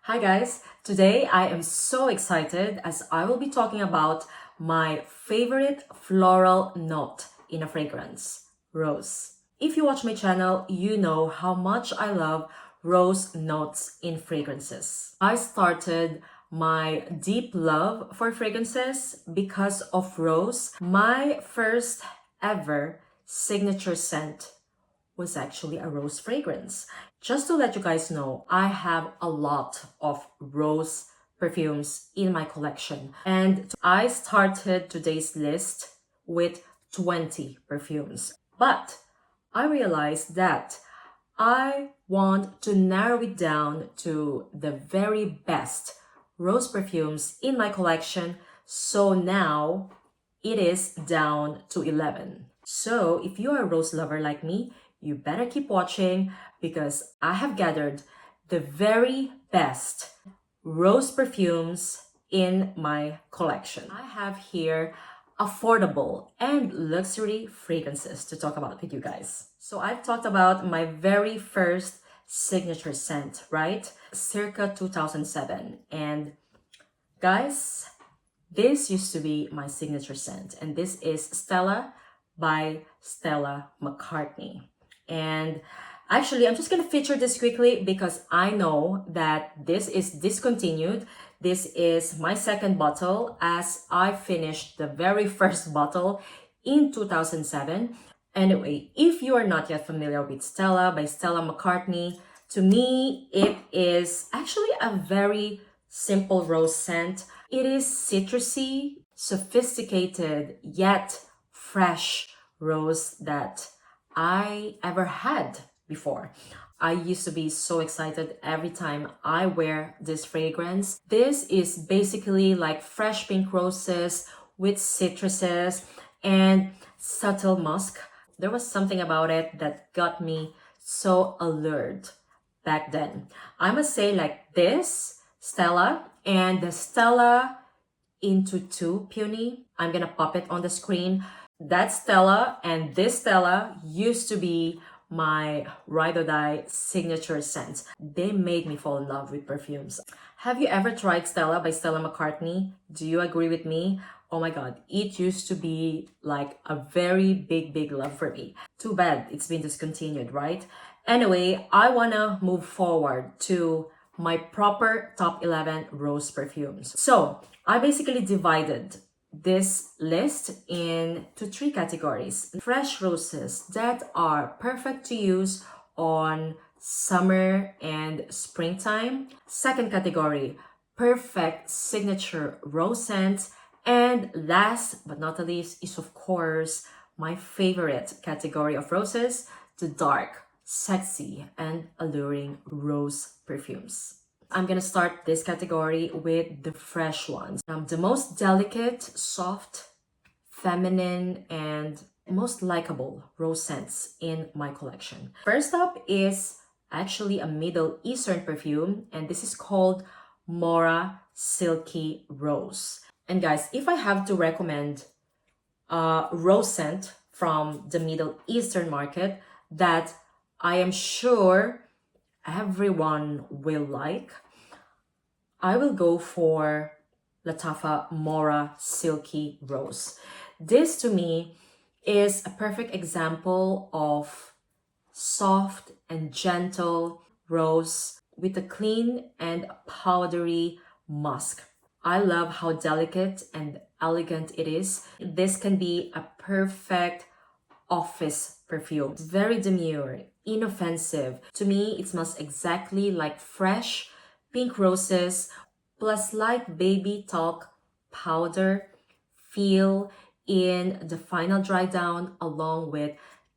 Hi guys, today I am so excited as I will be talking about my favorite floral note in a fragrance, rose. If you watch my channel, you know how much I love rose notes in fragrances. I started my deep love for fragrances because of rose. My first ever signature scent was actually a rose fragrance. Just to let you guys know, I have a lot of rose perfumes in my collection. And I started today's list with 20 perfumes. But I realized that I want to narrow it down to the very best rose perfumes in my collection. So now it is down to 11. So if you are a rose lover like me, you better keep watching because I have gathered the very best rose perfumes in my collection. I have here affordable and luxury fragrances to talk about with you guys. So I've talked about my very first signature scent, right? Circa 2007. And guys, this used to be my signature scent, and this is Stella by Stella McCartney. And actually, I'm just gonna feature this quickly because I know that this is discontinued. This is my second bottle as I finished the very first bottle in 2007. Anyway, if you are not yet familiar with Stella by Stella McCartney, to me, it is actually a very simple rose scent. It is citrusy, sophisticated, yet fresh rose that I ever had before. I used to be so excited every time I wear this fragrance. This is basically like fresh pink roses with citruses and subtle musk. There was something about it that got me so allured back then. I must say, like this Stella and the Stella into Two Peony. I'm gonna pop it on the screen. That Stella and this Stella used to be my ride or die signature scents. They made me fall in love with perfumes. Have you ever tried Stella by Stella McCartney? Do you agree with me? Oh my god, it used to be like a very big love for me. Too bad it's been discontinued, right? Anyway, I wanna move forward to my proper top 11 rose perfumes. So I basically divided this list into three categories. Fresh roses that are perfect to use on summer and springtime. Second category, perfect signature rose scents. And last but not the least is of course my favorite category of roses, the dark, sexy, and alluring rose perfumes. I'm gonna start this category with the fresh ones. The most delicate, soft, feminine, and most likable rose scents in my collection. First up is actually a Middle Eastern perfume, and this is called Mohra Silky Rose. And guys, if I have to recommend a rose scent from the Middle Eastern market that I am sure everyone will like, I will go for Lattafa Mohra Silky Rose. This to me is a perfect example of soft and gentle rose with a clean and powdery musk. I love how delicate and elegant it is. This can be a perfect office perfume. It's very demure, inoffensive. To me, it smells exactly like fresh pink roses plus light baby talc powder feel in the final dry down along with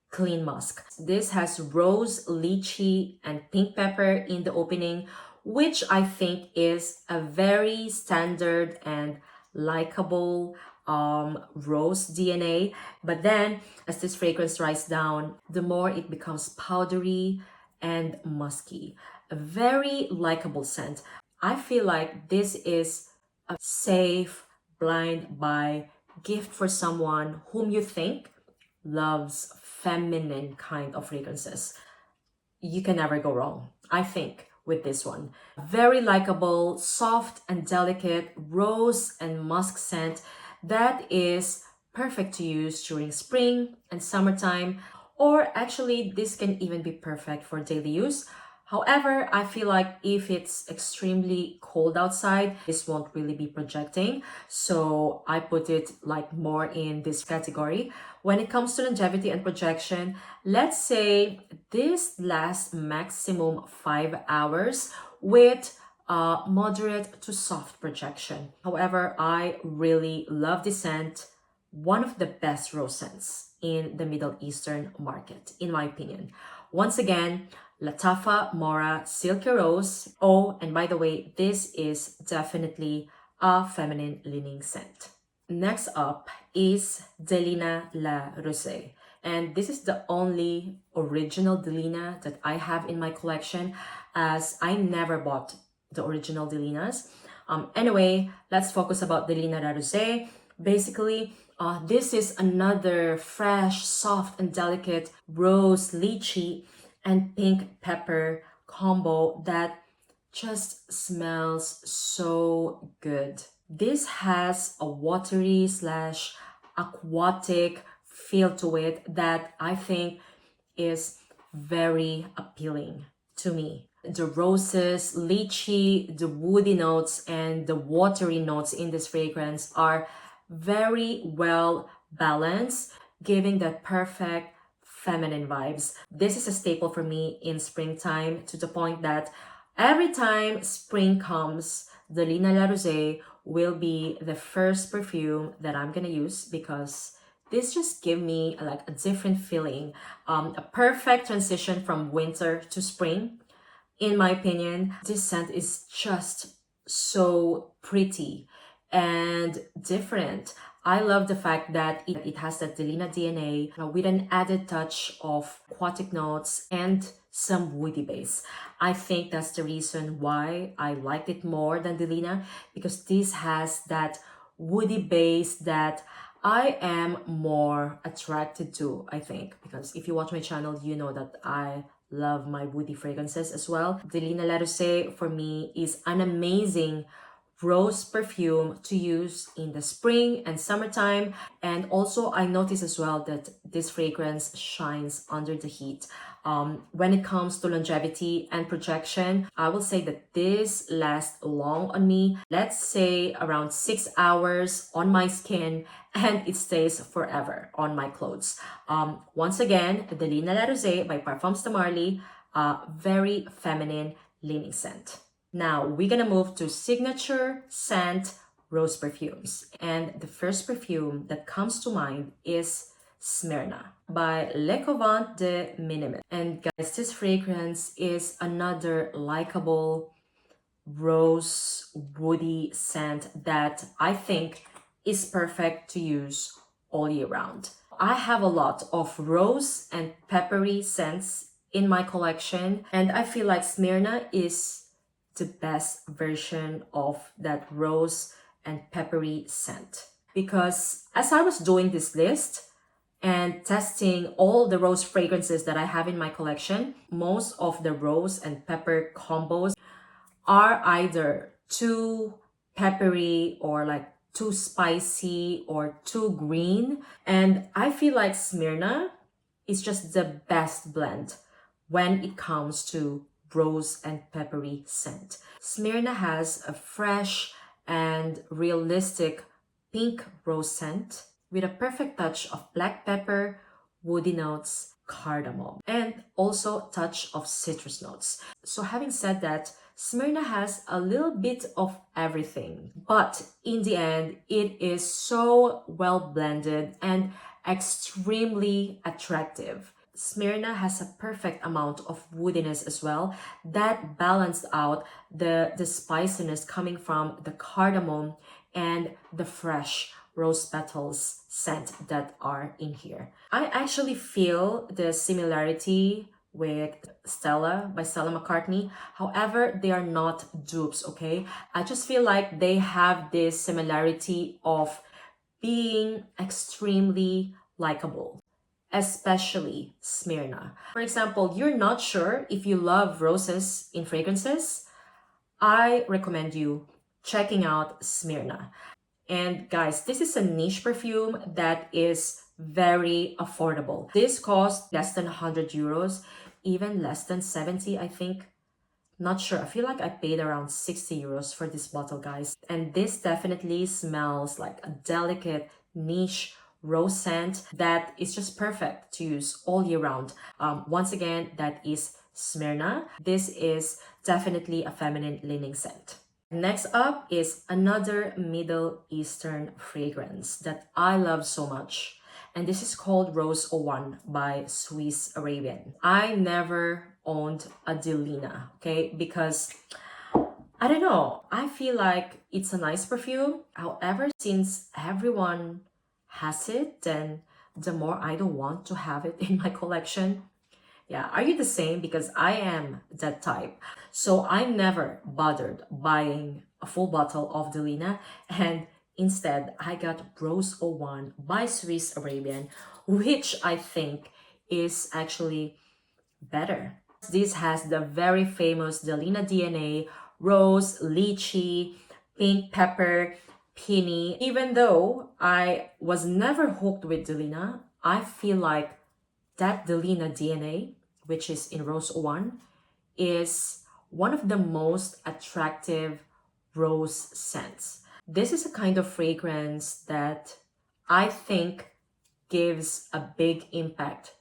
clean musk. This has rose, lychee, and pink pepper in the opening, which I think is a very standard and likable rose DNA. But then as this fragrance dries down, the more it becomes powdery and musky. A very likable scent. I feel like this is a safe blind buy gift for someone whom you think loves feminine kind of fragrances. You can never go wrong, I think, with this one. Very likable, soft and delicate rose and musk scent that is perfect to use during spring and summertime, or actually this can even be perfect for daily use. However, I feel like if it's extremely cold outside, this won't really be projecting. So I put it like more in this category. When it comes to longevity and projection, let's say this lasts maximum 5 hours with moderate to soft projection. However, I really love this scent. One of the best rose scents in the Middle Eastern market, in my opinion. Once again, Lattafa, Mohra, Silky Rose. Oh, and by the way, this is definitely a feminine leaning scent. Next up is Delina la Rose. And this is the only original Delina that I have in my collection, as I never bought the original Delinas. Anyway, let's focus about Delina la Rose. Basically, this is another fresh, soft, and delicate rose, lychee, and pink pepper combo that just smells so good. This has a watery slash aquatic feel to it that I think is very appealing to me. The roses, lychee, the woody notes, and the watery notes in this fragrance are very well balanced, giving that perfect feminine vibes. This is a staple for me in springtime, to the point that every time spring comes, the Delina la Rose will be the first perfume that I'm gonna use, because this just give me like a different feeling, a perfect transition from winter to spring. In my opinion, this scent is just so pretty and different. I love the fact that it has that Delina DNA with an added touch of aquatic notes and some woody base. I think that's the reason why I liked it more than Delina, because this has that woody base that I am more attracted to, I think. Because if you watch my channel, you know that I love my woody fragrances as well. Delina la Rose for me is an amazing rose perfume to use in the spring and summertime. And also I notice as well that this fragrance shines under the heat. When it comes to longevity and projection, I will say that this lasts long on me. Let's say around 6 hours on my skin, and it stays forever on my clothes. Once again, the Delina la Rose by Parfums de Marly, very feminine leaning scent. Now we're gonna move to signature scent rose perfumes. And the first perfume that comes to mind is Smyrna by Le Couvent de Minimes. And guys, this fragrance is another likable rose woody scent that I think is perfect to use all year round. I have a lot of rose and peppery scents in my collection, and I feel like Smyrna is the best version of that rose and peppery scent. Because as I was doing this list and testing all the rose fragrances that I have in my collection, most of the rose and pepper combos are either too peppery or like too spicy or too green. And I feel like Smyrna is just the best blend when it comes to rose and peppery scent. Smyrna has a fresh and realistic pink rose scent with a perfect touch of black pepper, woody notes, cardamom, and also a touch of citrus notes. So having said that, Smyrna has a little bit of everything, but in the end, it is so well blended and extremely attractive. Smyrna has a perfect amount of woodiness as well that balanced out the spiciness coming from the cardamom and the fresh rose petals scent that are in here. I actually feel the similarity with Stella by Stella McCartney. However, they are not dupes, okay? I just feel like they have this similarity of being extremely likable. especially Smyrna. For example, you're not sure if you love roses in fragrances, I recommend you checking out Smyrna. And guys, this is a niche perfume that is very affordable. This costs less than 100 euros, even less than 70, I think. Not sure. I feel like I paid around 60 euros for this bottle, guys. And this definitely smells like a delicate niche rose scent that is just perfect to use all year round. Once again, that is Smyrna. This is definitely a feminine leaning scent. Next up is another Middle Eastern fragrance that I love so much. And this is called Rose 01 by Swiss Arabian. I never owned a Delina, okay? Because I don't know, I feel like it's a nice perfume. However, since everyone has it, then the more I don't want to have it in my collection. Yeah, are you the same? Because I am that type. So I never bothered buying a full bottle of Delina, and instead I got Rose 01 by Swiss Arabian, which I think is actually better. This has the very famous Delina DNA, rose, lychee, pink pepper, peony. Even though I was never hooked with Delina, I feel like that Delina DNA, which is in Rose 01, is one of the most attractive rose scents. This is a kind of fragrance that I think gives a big impact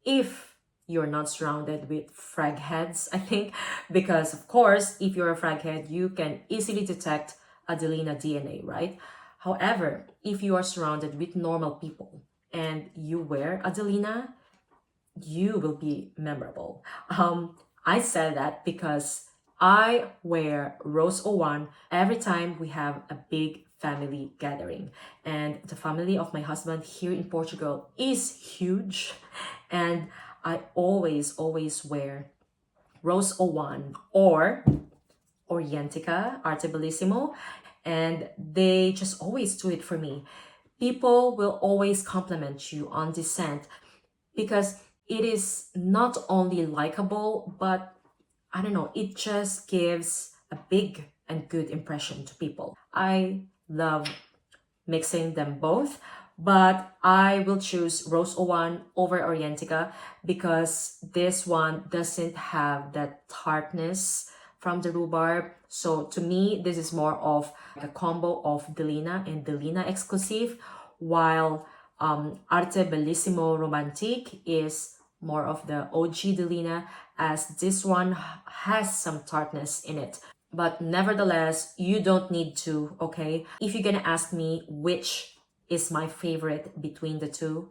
if you're not surrounded with frag heads, I think, because of course, if you're a frag head, you can easily detect a Delina DNA, right? However, if you are surrounded with normal people and you wear a Delina, you will be memorable. I said that because I wear Rose 01 every time we have a big family gathering. And the family of my husband here in Portugal is huge. And I always wear Rose 01 or Orientica, Arte Bellisimo. And they just always do it for me. People will always compliment you on this scent because it is not only likable, but I don't know, it just gives a big and good impression to people. I love mixing them both, but I will choose Rose 01 over Orientica because this one doesn't have that tartness from the rhubarb. So to me, this is more of a combo of Delina and Delina exclusive, while Arte Bellissimo Romantique is more of the OG Delina, as this one has some tartness in it. But nevertheless, you don't need to, okay? If you're gonna ask me which is my favorite between the two,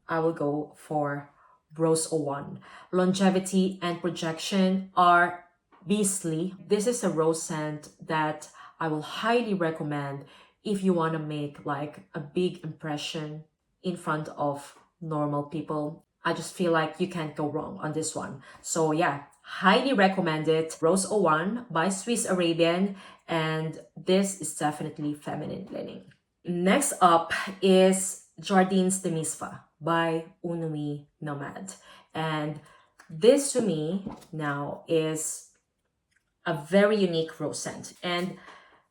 I will go for Rose 01. Longevity and projection are beastly. This is a rose scent that I will highly recommend if you want to make like a big impression in front of normal people. I just feel like you can't go wrong on this one. So yeah, highly recommend it. Rose 01 by Swiss Arabian, and this is definitely feminine leaning. Next up is Jardins de Misfah by Nuit Nomade. And this to me now is a very unique rose scent. And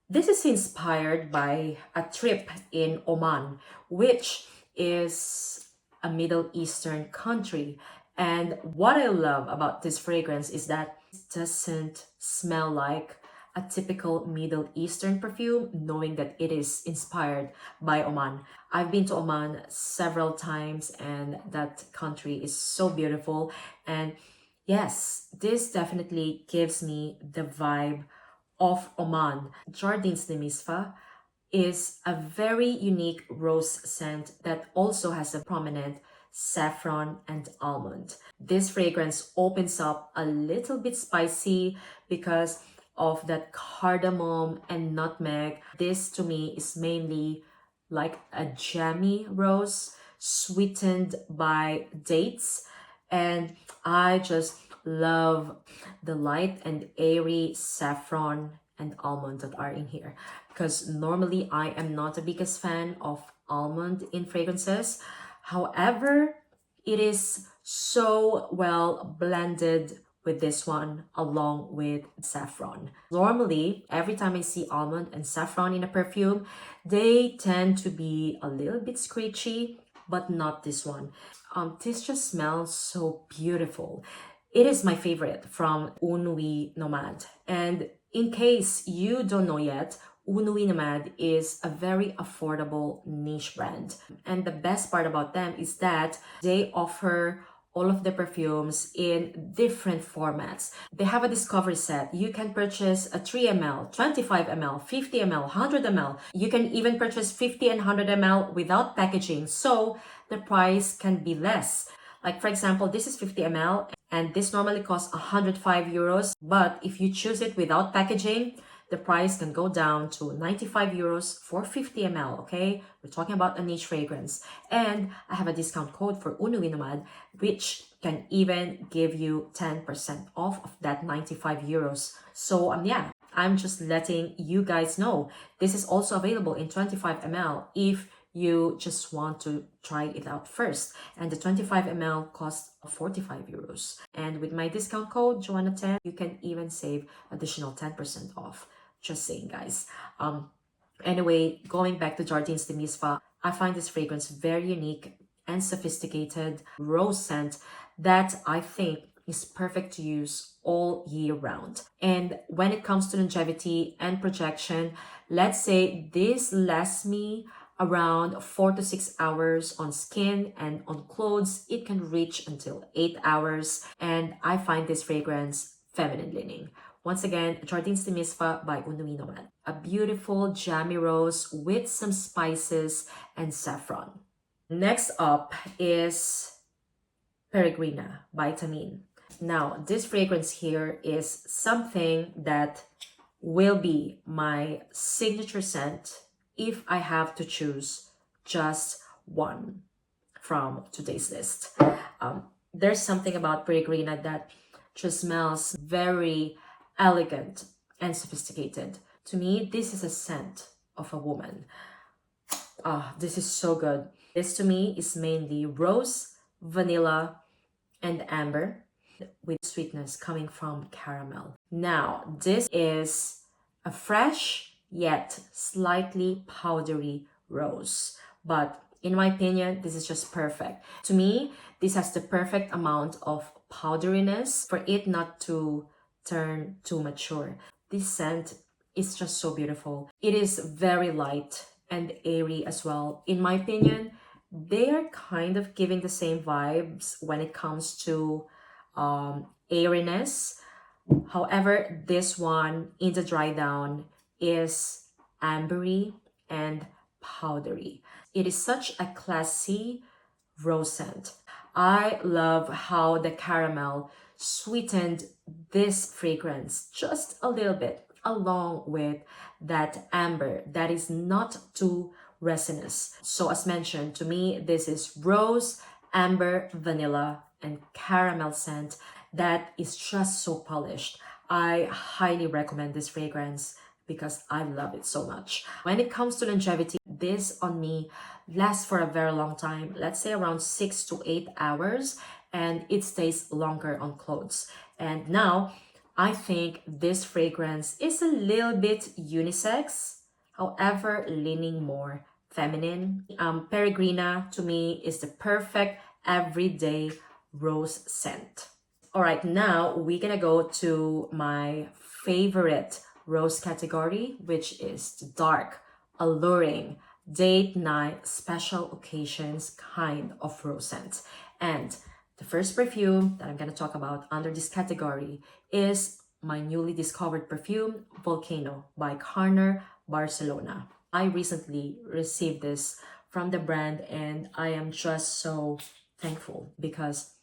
this is inspired by a trip in Oman, which is a Middle Eastern country. And what I love about this fragrance is that it doesn't smell like a typical Middle Eastern perfume, knowing that it is inspired by Oman. I've been to Oman several times and that country is so beautiful. And yes, this definitely gives me the vibe of Oman. Jardins de Misfah is a very unique rose scent that also has a prominent saffron and almond. This fragrance opens up a little bit spicy because of that cardamom and nutmeg. This to me is mainly like a jammy rose sweetened by dates, and I just love the light and airy saffron and almond that are in here, because normally I am not the biggest fan of almond in fragrances. However, It is so well blended with this one along with saffron. Normally, every time I see almond and saffron in a perfume, they tend to be a little bit screechy, but not this one. This just smells so beautiful. It is my favorite from Nuit Nomade. And in case you don't know yet, Nuit Nomade is a very affordable niche brand. And the best part about them is that they offer all of the perfumes in different formats. They have a discovery set. You can purchase a 3 ml, 25 ml, 50 ml, 100 ml. You can even purchase 50 and 100 ml without packaging, so the price can be less. Like for example, this is 50 ml and this normally costs 105 euros. But if you choose it without packaging, the price can go down to 95 euros for 50 ml, okay? We're talking about a niche fragrance. And I have a discount code for Nuit Nomade, which can even give you 10% off of that 95 euros. So yeah, I'm just letting you guys know. This is also available in 25 ml if you just want to try it out first. And the 25 ml costs 45 euros. And with my discount code, Joanna10, you can even save additional 10% off. Just saying, guys. Anyway, going back to Jardins de Misfah, I find this fragrance very unique and sophisticated rose scent that I think is perfect to use all year round. And when it comes to longevity and projection, let's say this lasts me around 4 to 6 hours on skin, and on clothes it can reach until 8 hours. And I find this fragrance feminine leaning. Once again, Jardins de Misfah by Nuit Nomade. A beautiful jammy rose with some spices and saffron. Next up is Peregrina by Thameen. Now, this fragrance here is something that will be my signature scent if I have to choose just one from today's list. There's something about Peregrina that just smells very elegant and sophisticated. To me, this is a scent of a woman. This is so good. This to me is mainly rose, vanilla, and amber with sweetness coming from caramel. Now, this is a fresh yet slightly powdery rose. But in my opinion, this is just perfect. To me, this has the perfect amount of powderiness for it not to turn too mature. This scent is just so beautiful. It is very light and airy as well. In my opinion, they are kind of giving the same vibes when it comes to airiness. However, this one in the dry down is ambery and powdery. It is such a classy rose scent. I love how the caramel sweetened this fragrance just a little bit, along with that amber that is not too resinous. So as mentioned, to me, this is rose, amber, vanilla, and caramel scent that is just so polished. I highly recommend this fragrance because I love it so much. When it comes to longevity, this on me lasts for a very long time, let's say around 6 to 8 hours, and it stays longer on clothes. And now, I think this fragrance is a little bit unisex, however, leaning more feminine. Peregrina, to me, is the perfect everyday rose scent. All right, now we're gonna go to my favorite rose category, which is the dark, alluring, date night, special occasions kind of rose scent. And the first perfume that I'm going to talk about under this category is my newly discovered perfume, Volcano by Carner, Barcelona. I recently received this from the brand and I am just so thankful because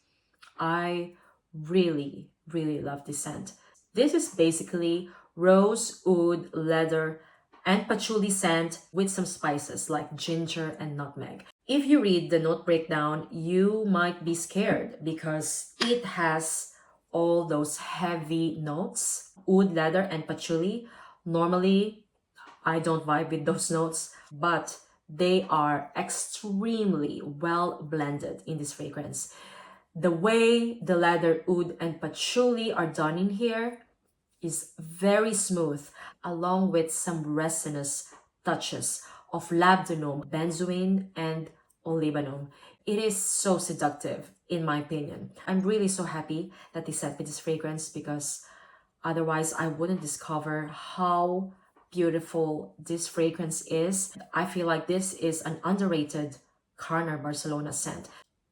I really love this scent. This is basically rose, oud, leather, and patchouli scent with some spices like ginger and nutmeg. If you read the note breakdown, you might be scared because it has all those heavy notes, oud, leather, and patchouli. Normally, I don't vibe with those notes, but They are extremely well blended in this fragrance. The way the leather, oud, and patchouli are done in here is very smooth, along with some resinous touches of labdanum, benzoin, and olibanum. It is so seductive, in my opinion. I'm really so happy that they sent me this fragrance because otherwise I wouldn't discover how beautiful this fragrance is. I feel like this is an underrated Carner Barcelona scent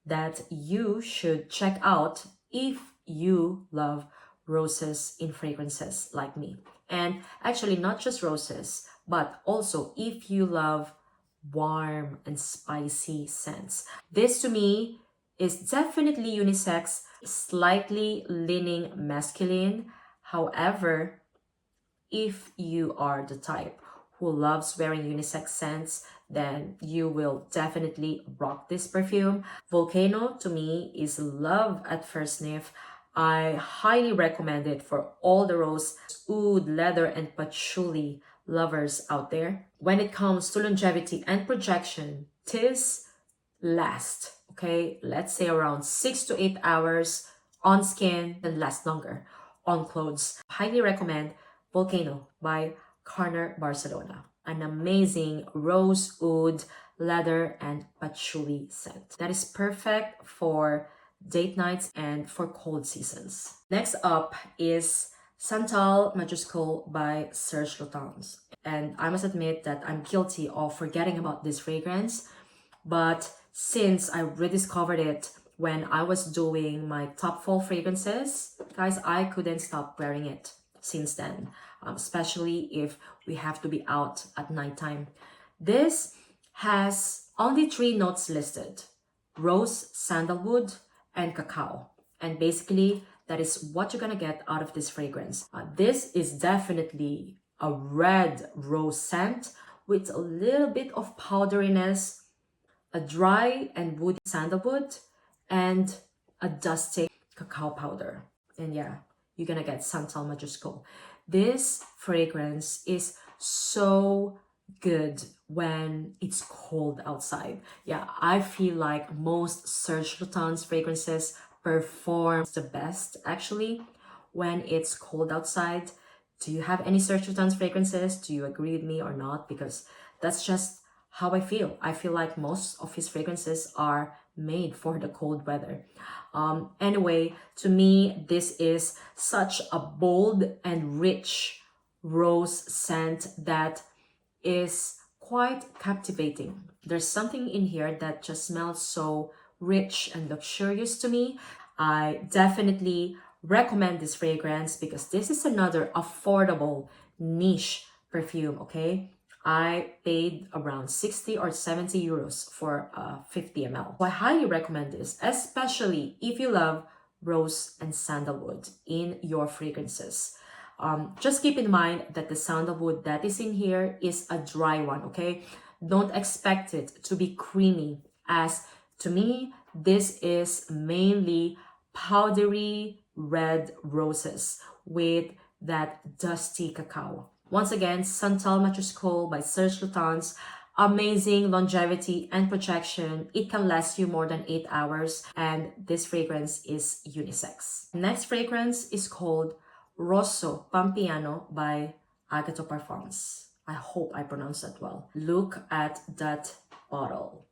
that you should check out if you love roses in fragrances like me. And actually not just roses, but also if you love warm and spicy scents. This to me is definitely unisex, slightly leaning masculine. However, if you are the type who loves wearing unisex scents, then you will definitely rock this perfume. Volcano to me is love at first sniff. I highly recommend it for all the rose, oud, leather, and patchouli lovers out there. When it comes to longevity and projection, this lasts, okay? Let's say around 6 to 8 hours on skin and lasts longer on clothes. Highly recommend Volcano by Carner Barcelona. An amazing rose, oud, leather, and patchouli scent that is perfect for date nights and for cold seasons. Next up is Santal Majuscule by Serge Lutens. And I must admit that I'm guilty of forgetting about this fragrance, but since I rediscovered it when I was doing my top fall fragrances, guys, I couldn't stop wearing it since then, especially if we have to be out at nighttime. This has only 3 notes listed: rose, sandalwood, and cacao. And basically, that is what you're gonna get out of this fragrance. This is definitely a red rose scent with a little bit of powderiness, a dry and woody sandalwood, and a dusty cacao powder. And yeah, you're gonna get Santal Majuscule. This fragrance is so good when it's cold outside. Yeah, I feel like most Serge Lutens fragrances perform the best actually when it's cold outside. Do you have any Serge Lutens fragrances? Do you agree with me or not? Because that's just how I feel. I feel like most of his fragrances are made for the cold weather. Anyway, to me, this is such a bold and rich rose scent that is quite captivating. There's something in here that just smells so rich and luxurious to me. I definitely recommend this fragrance because this is another affordable niche perfume, okay? I paid around 60 or 70 euros for 50 ml. So I highly recommend this, especially if you love rose and sandalwood in your fragrances. Just keep in mind that the sandalwood that is in here is a dry one, okay? Don't expect it to be creamy, as to me, this is mainly powdery red roses with that dusty cacao. Once again, Santal Majuscule by Serge Lutens. Amazing longevity and projection. It can last you more than 8 hours, and this fragrance is unisex. Next fragrance is called Rossopampeiano by Agatho Parfums. I hope I pronounced that well. Look at that bottle.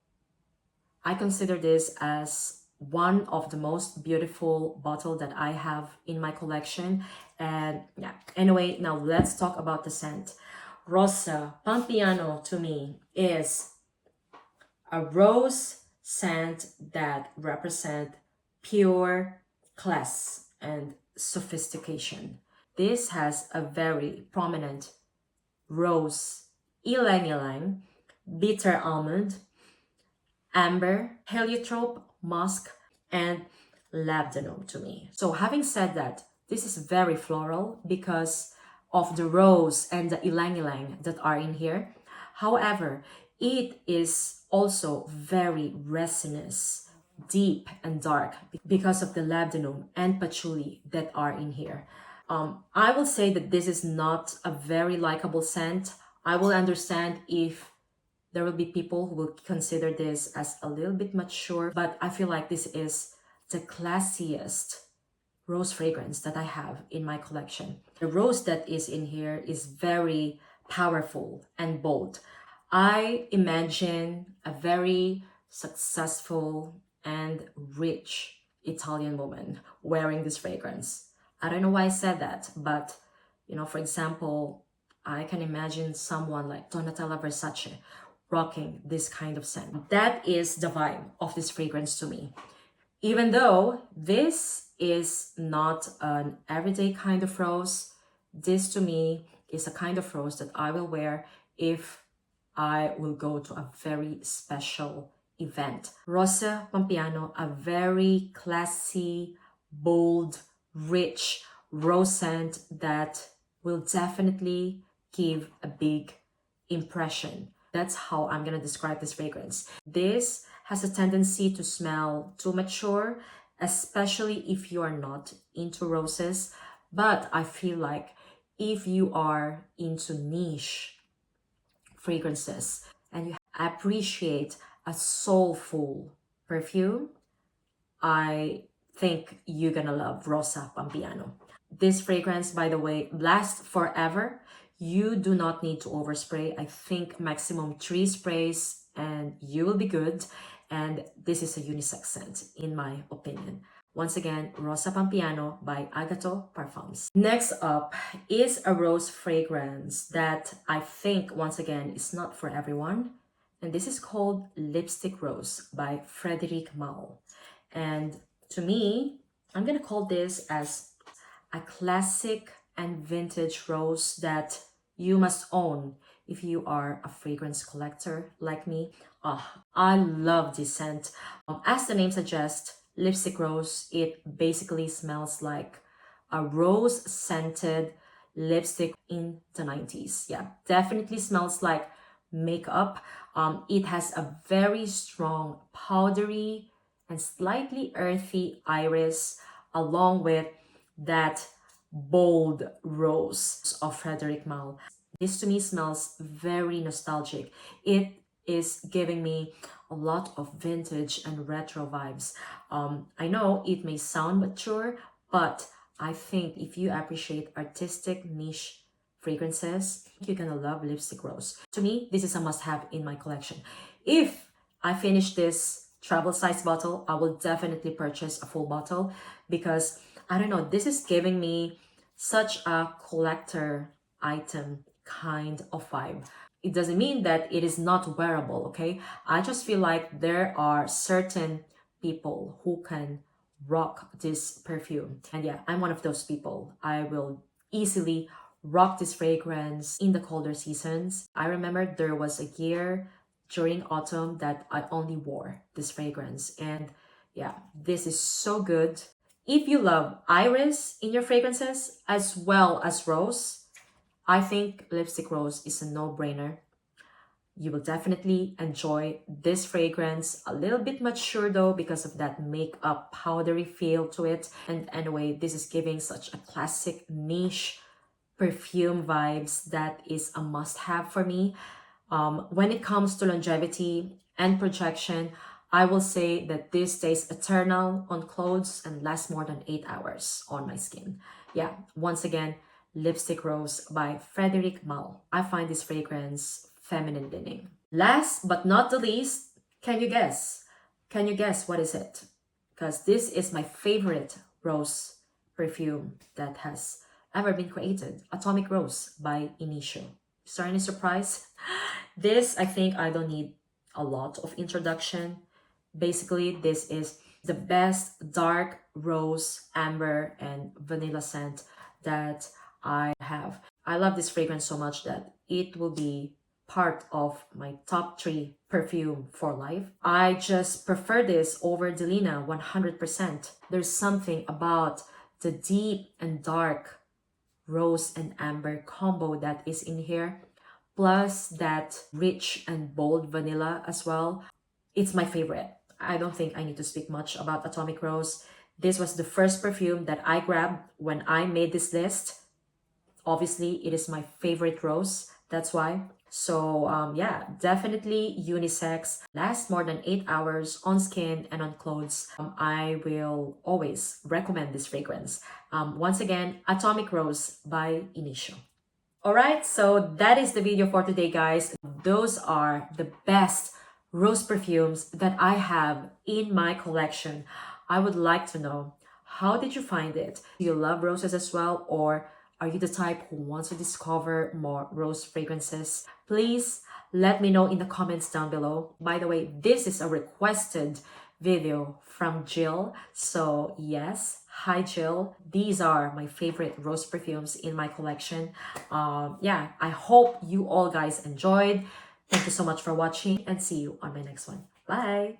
I consider this as one of the most beautiful bottles that I have in my collection. And yeah, anyway, now let's talk about the scent. Rossopampeiano to me is a rose scent that represents pure class and sophistication. This has a very prominent rose, ylang ylang, bitter almond, amber, heliotrope, musk, and labdanum to me. So having said that, this is very floral because of the rose and the ylang ylang that are in here. However, it is also very resinous, deep and dark because of the labdanum and patchouli that are in here. I will say that this is not a very likable scent. I will understand if There will be people who will consider this as a little bit mature, but I feel like this is the classiest rose fragrance that I have in my collection. The rose that is in here is very powerful and bold. I imagine a very successful and rich Italian woman wearing this fragrance. I don't know why I said that, but for example, I can imagine someone like Donatella Versace rocking this kind of scent. That is the vibe of this fragrance to me. Even though this is not an everyday kind of rose, this to me is a kind of rose that I will wear if I will go to a very special event. Rossopampeiano, a very classy, bold, rich rose scent that will definitely give a big impression. That's how I'm gonna describe this fragrance. This has a tendency to smell too mature, especially if you are not into roses. But I feel like if you are into niche fragrances and you appreciate a soulful perfume, I think you're gonna love Rossopampeiano. This fragrance, by the way, lasts forever. You do not need to overspray. I think maximum 3 sprays and you will be good. And this is a unisex scent, in my opinion. Once again, Rossopampeiano by Agatho Parfums. Next up is a rose fragrance that I think, once again, is not for everyone. And this is called Lipstick Rose by Frédéric Malle. And to me, I'm gonna call this as a classic and vintage rose that you must own if you are a fragrance collector like me. I love this scent. As the name suggests, lipstick rose, it basically smells like a rose scented lipstick in the 90s. Yeah, definitely smells like makeup. It has a very strong powdery and slightly earthy iris, along with that bold rose of Frédéric Malle. This to me smells very nostalgic. It is giving me a lot of vintage and retro vibes. I know it may sound mature, but I think if you appreciate artistic niche fragrances, you're gonna love Lipstick Rose. To me, this is a must-have in my collection. If I finish this travel size bottle, I will definitely purchase a full bottle because I don't know, this is giving me such a collector item kind of vibe. It doesn't mean that it is not wearable, okay? I just feel like there are certain people who can rock this perfume. And yeah, I'm one of those people. I will easily rock this fragrance in the colder seasons. I remember there was a year during autumn that I only wore this fragrance. And yeah, this is so good. If you love iris in your fragrances as well as rose, I think Lipstick Rose is a no-brainer. You will definitely enjoy this fragrance. A little bit mature though because of that makeup powdery feel to it. And anyway, this is giving such a classic niche perfume vibes that is a must-have for me. When it comes to longevity and projection, I will say that this stays eternal on clothes and lasts more than 8 hours on my skin. Yeah, once again, Lipstick Rose by Frédéric Malle. I find this fragrance feminine leaning. Last but not the least, can you guess? Can you guess what is it? Because this is my favorite rose perfume that has ever been created. Atomic Rose by Initio. Is there any surprise? This, I think I don't need a lot of introduction. Basically, this is the best dark rose, amber, and vanilla scent that I have. I love this fragrance so much that it will be part of my top 3 perfume for life. I just prefer this over Delina 100%. There's something about the deep and dark rose and amber combo that is in here, plus that rich and bold vanilla as well. It's my favorite. I don't think I need to speak much about Atomic Rose. This was the first perfume that I grabbed when I made this list. Obviously, it is my favorite rose That's why. So yeah, definitely unisex, lasts more than 8 hours on skin and on clothes. I will always recommend this fragrance. Once again, Atomic Rose by Initio. Alright, so that is the video for today, guys. Those are the best rose perfumes that I have in my collection. I would like to know, how did you find it? Do you love roses as well, or are you the type who wants to discover more rose fragrances? Please let me know in the comments down below. By the way, this is a requested video from Jill. So yes, hi Jill. These are my favorite rose perfumes in my collection. Yeah, I hope you all guys enjoyed. Thank you so much for watching and see you on my next one. Bye!